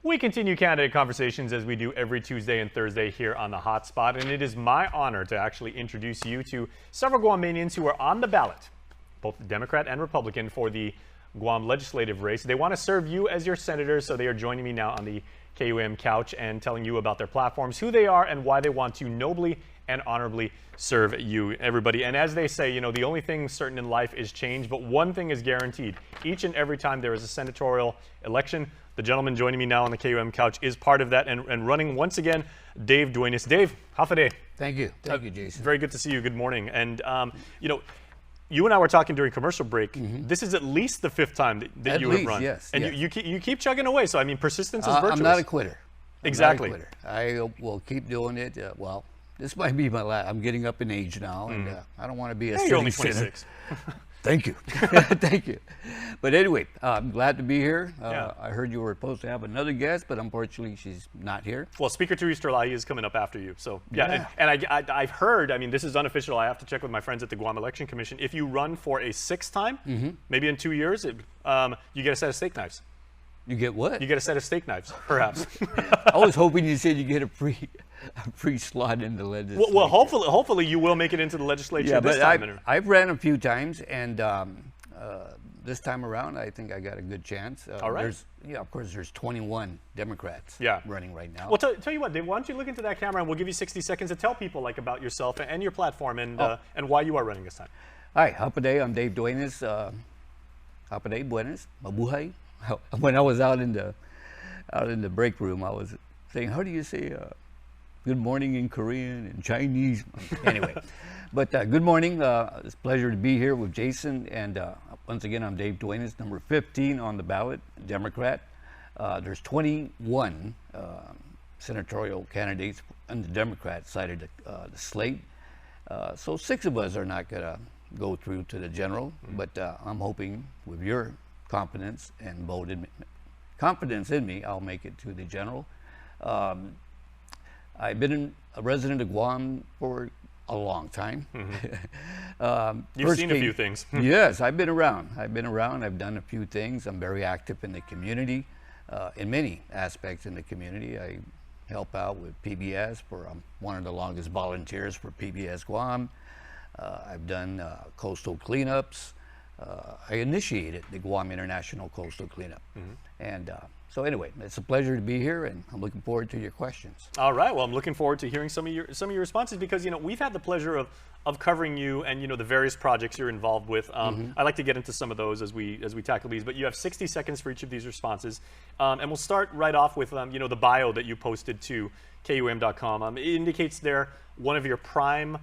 We continue candidate conversations as we do every Tuesday and Thursday here on the Hotspot, and it is my honor to actually introduce you to several Guamanians who are on the ballot, both Democrat and Republican, for the Guam legislative race. They want to serve you as your senators, so they are joining me now on the KUM couch and telling you about their platforms, who they are, and why they want to nobly and honorably serve you, everybody. And as they say, you know, the only thing certain in life is change, but one thing is guaranteed. Each and every time there is a senatorial election, the gentleman joining me now on the KUM couch is part of that, and running once again, Dave Duenas. Dave, half a day. Thank you, Jason. Very good to see you. Good morning. And you know, you and I were talking during commercial break. This is at least the fifth time that you have run. Yes, and yes. You keep chugging away. So I mean, persistence is virtuous. I'm not a quitter. Exactly. I will keep doing it. Well, this might be my last. I'm getting up in age now, and I don't want to be a You're only 26. Thank you. Thank you. But anyway, I'm glad to be here. Yeah. I heard you were supposed to have another guest, but unfortunately she's not here. Well, Speaker Therese Terlahi is coming up after you. So, yeah. And I've heard, I mean, this is unofficial. I have to check with my friends at the Guam Election Commission. If you run for a sixth time, maybe in 2 years, you get a set of steak knives. You get what? You get a set of steak knives, perhaps. I was hoping you said you get a free slot in the legislature. Well, hopefully you will make it into the legislature this time. I've ran a few times, and this time around, I think I got a good chance. All right. Of course, there's 21 Democrats running right now. Well, tell you what, Dave, why don't you look into that camera, and we'll give you 60 seconds to tell people about yourself and your platform and why you are running this time. Hi, Hapaday. I'm Dave Duenas. Hapaday, buenas, mabuhay. When I was out in the break room, I was saying, how do you say good morning in Korean and Chinese? Anyway, but good morning. It's a pleasure to be here with Jason. And once again, I'm Dave Duenas, number 15 on the ballot, Democrat. There's 21 senatorial candidates on the Democrat side of the slate. So 6 of us are not going to go through to the general, but I'm hoping with your confidence and confidence in me, I'll make it to the general. I've been a resident of Guam for a long time. You've seen a few things. Yes, I've been around. I've done a few things. I'm very active in the community, in many aspects in the community. I help out with PBS. I'm one of the longest volunteers for PBS Guam. I've done coastal cleanups. I initiated the Guam International Coastal Cleanup. And so anyway, it's a pleasure to be here, and I'm looking forward to your questions. All right. Well, I'm looking forward to hearing some of your responses, because, you know, we've had the pleasure of covering you and, you know, the various projects you're involved with. I'd like to get into some of those as we tackle these, but you have 60 seconds for each of these responses. And we'll start right off with, you know, the bio that you posted to KUM.com. It indicates there one of your prime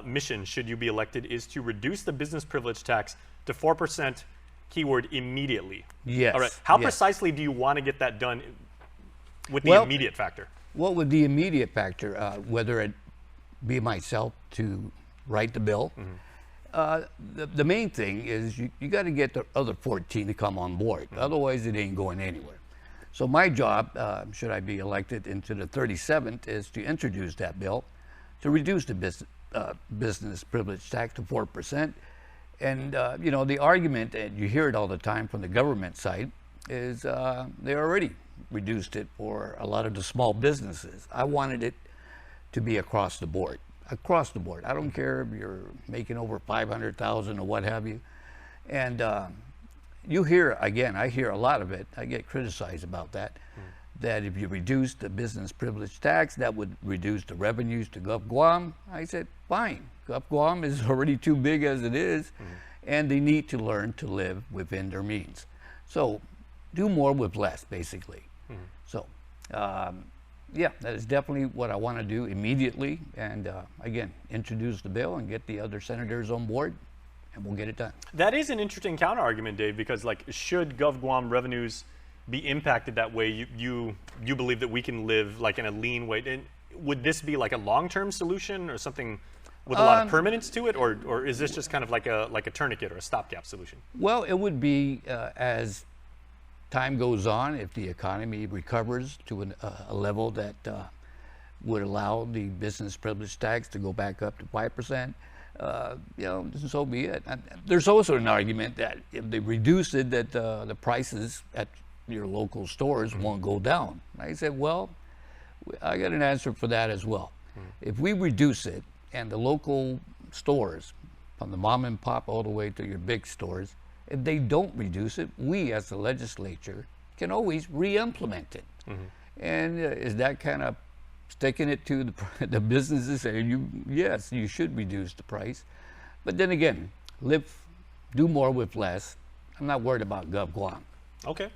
missions, should you be elected, is to reduce the business privilege tax to 4%, keyword immediately. Yes. All right. How precisely do you want to get that done with the immediate factor? Well, with the immediate factor, whether it be myself to write the bill, the main thing is you got to get the other 14 to come on board. Otherwise, it ain't going anywhere. So my job, should I be elected into the 37th, is to introduce that bill to reduce the business privilege tax to 4%. And, you know, the argument, and you hear it all the time from the government side, is they already reduced it for a lot of the small businesses. I wanted it to be across the board. Across the board. I don't care if you're making over $500,000 or what have you. And you hear, again, I hear a lot of it. I get criticized about that. That if you reduce the business privilege tax, that would reduce the revenues to Gov Guam. I said, fine. Gov Guam is already too big as it is, and they need to learn to live within their means. So do more with less, basically. So, yeah, that is definitely what I want to do immediately. And again, introduce the bill and get the other senators on board, and we'll get it done. That is an interesting counter argument, Dave, because, like, should Gov Guam revenues be impacted that way, you believe that we can live like in a lean way? And would this be like a long-term solution or something with a lot of permanence to it, or is this just kind of like a tourniquet or a stopgap solution? Well, it would be as time goes on, if the economy recovers to a level that would allow the business privilege tax to go back up to 5%. You know, so be it. And there's also an argument that if they reduce it, that the prices at your local stores won't go down. I said, well, I got an answer for that as well. If we reduce it and the local stores, from the mom and pop all the way to your big stores, if they don't reduce it, we as the legislature can always re-implement it. And is that kind of sticking it to the businesses saying, yes, you should reduce the price. But then again, do more with less. I'm not worried about Gov Guam. Okay.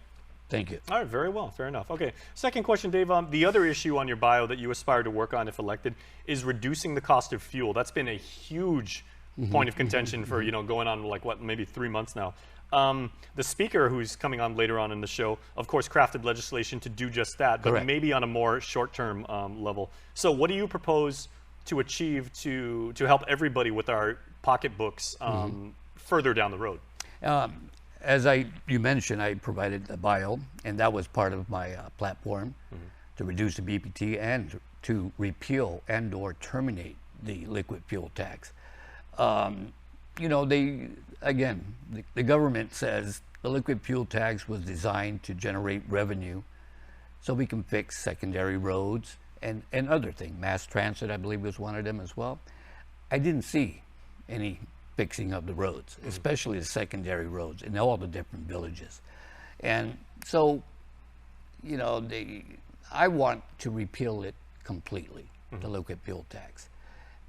Thank you. All right, very well, fair enough. Okay, second question, Dave. The other issue on your bio that you aspire to work on if elected is reducing the cost of fuel. That's been a huge point of contention for, going on like maybe 3 months now. The speaker, who's coming on later on in the show, of course, crafted legislation to do just that, but maybe on a more short-term level. So what do you propose to achieve to help everybody with our pocketbooks further down the road? As you mentioned, I provided a bio, and that was part of my platform to reduce the BPT and to repeal and or terminate the liquid fuel tax. The government says the liquid fuel tax was designed to generate revenue so we can fix secondary roads and other things. Mass transit, I believe, was one of them as well. I didn't see any fixing of the roads, especially the secondary roads in all the different villages. And so, I want to repeal it completely, the liquid fuel tax.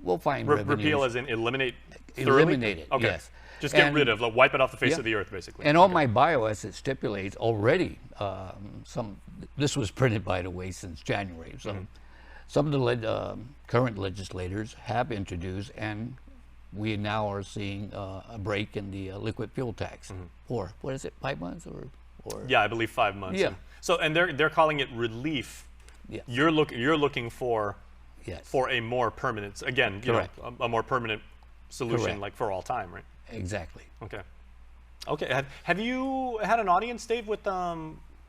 We'll find revenues. Repeal as in eliminate? Eliminate it, okay. Yes. Just get rid of, wipe it off the face of the earth, basically. And on my bio, as it stipulates already, this was printed, by the way, since January. So some of the current legislators have introduced, and we now are seeing a break in the liquid fuel tax for, what is it, 5 months or? Yeah, I believe 5 months. Yeah. So, and they're calling it relief. Yeah. You're looking for Yes. for a more permanent, again, a more permanent solution, Correct. like for all time, right? Exactly. Okay. Okay. Have you had an audience, Dave, with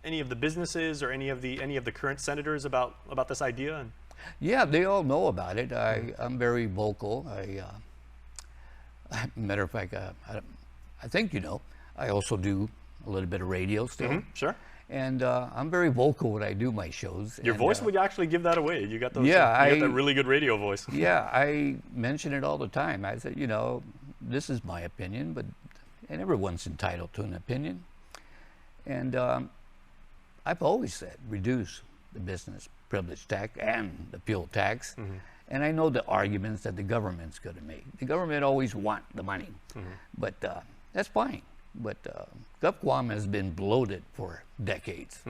any of the businesses or any of the current senators about this idea? Yeah, they all know about it. I'm very vocal. Matter of fact, I think I also do a little bit of radio still. Sure. And I'm very vocal when I do my shows. Your voice would actually give that away. You got those. Yeah, you got that really good radio voice. Yeah, I mention it all the time. I said, this is my opinion, and everyone's entitled to an opinion. And I've always said reduce the business privilege tax and the fuel tax. And I know the arguments that the government's going to make. The government always want the money, but that's fine. But Gov Guam has been bloated for decades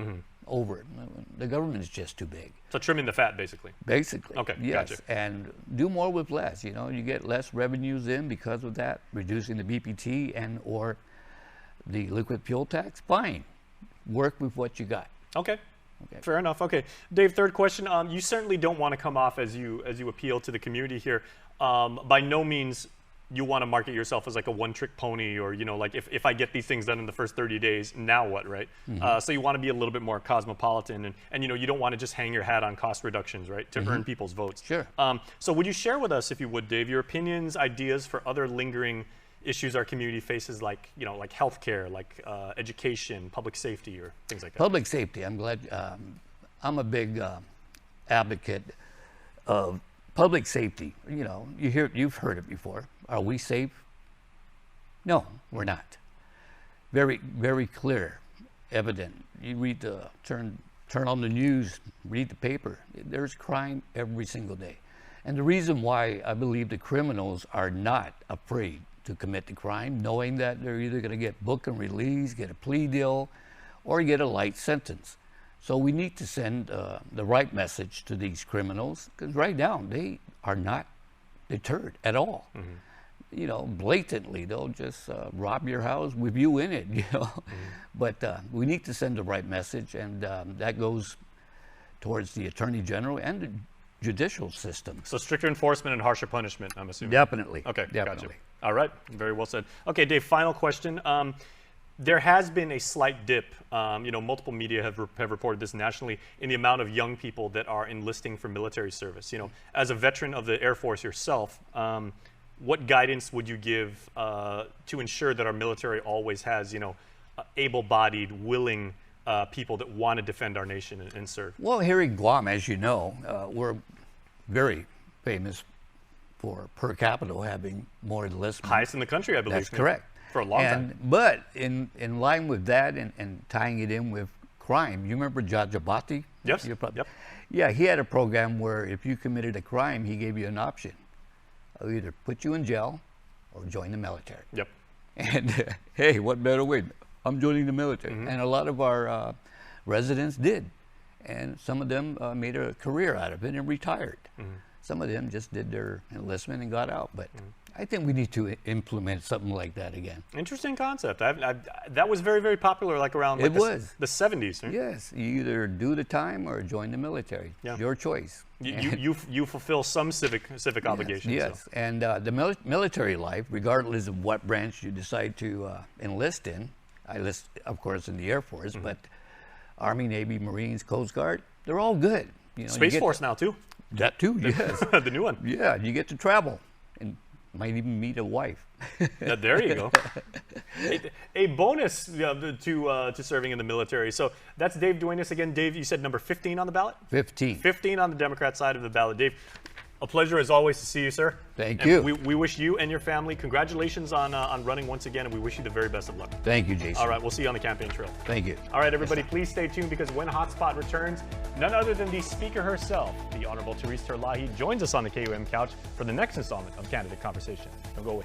over. The government is just too big. So trimming the fat, basically. Basically. Okay, yes. gotcha. And do more with less. You get less revenues in because of that, reducing the BPT and or the liquid fuel tax. Fine. Work with what you got. Okay. Fair enough. Okay, Dave. Third question. You certainly don't want to come off as you appeal to the community here. By no means you want to market yourself as like a one-trick pony, or like if I get these things done in the first 30 days, now what, right? So you want to be a little bit more cosmopolitan, and you don't want to just hang your hat on cost reductions, right, to earn people's votes. Sure. So would you share with us, if you would, Dave, your opinions, ideas for other lingering issues our community faces, like like healthcare, like education, public safety, or things like that? Public safety. I'm glad. I'm a big advocate of public safety. You've heard it before. Are we safe? No, we're not. Very, very clear, evident. You read turn on the news, read the paper. There's crime every single day, and the reason why I believe the criminals are not afraid to commit the crime, knowing that they're either going to get book and release, get a plea deal, or get a light sentence. So we need to send the right message to these criminals, because right now they are not deterred at all. Blatantly, they'll just rob your house with you in it, But we need to send the right message, and that goes towards the Attorney General and the judicial system. So stricter enforcement and harsher punishment, I'm assuming. Definitely. Okay, definitely. Gotcha. All right, very well said. Okay, Dave, final question. There has been a slight dip, multiple media have reported this nationally, in the amount of young people that are enlisting for military service. As a veteran of the Air Force yourself, what guidance would you give to ensure that our military always has, able-bodied, willing people that want to defend our nation and serve? Well, here in Guam, as you know, we're very famous for per capita having more enlistment. Highest in the country, I believe. That's correct. For a long time. But in line with that and tying it in with crime, you remember Jajabati? Yes. Yep. Yeah, he had a program where if you committed a crime, he gave you an option. I'll either put you in jail or join the military. Yep. And hey, what better way? I'm joining the military. Mm-hmm. And a lot of our residents did. And some of them made a career out of it and retired. Mm-hmm. Some of them just did their enlistment and got out. But I think we need to implement something like that again. Interesting concept. That was very, very popular, like around like the 70s. Right? Yes, you either do the time or join the military. Yeah. Your choice. You fulfill some civic obligations. Yes, so. And the military life, regardless of what branch you decide to enlist in, I enlist, of course, in the Air Force, but Army, Navy, Marines, Coast Guard, they're all good. You know, Space Force now too. That too, yes. The new one. Yeah, you get to travel and might even meet a wife. Yeah, there you go. A bonus to serving in the military. So that's Dave Duenas again. Dave, you said number 15 on the ballot? 15. 15 on the Democrat side of the ballot. Dave, a pleasure as always to see you, sir. Thank and you. We wish you and your family congratulations on running once again, and we wish you the very best of luck. Thank you, Jason. All right, we'll see you on the campaign trail. Thank you. All right, everybody, please stay tuned because when HOTSPOT returns, none other than the speaker herself, the Honorable Therese Terlahi, joins us on the KUM couch for the next installment of Candidate Conversation. Don't go away.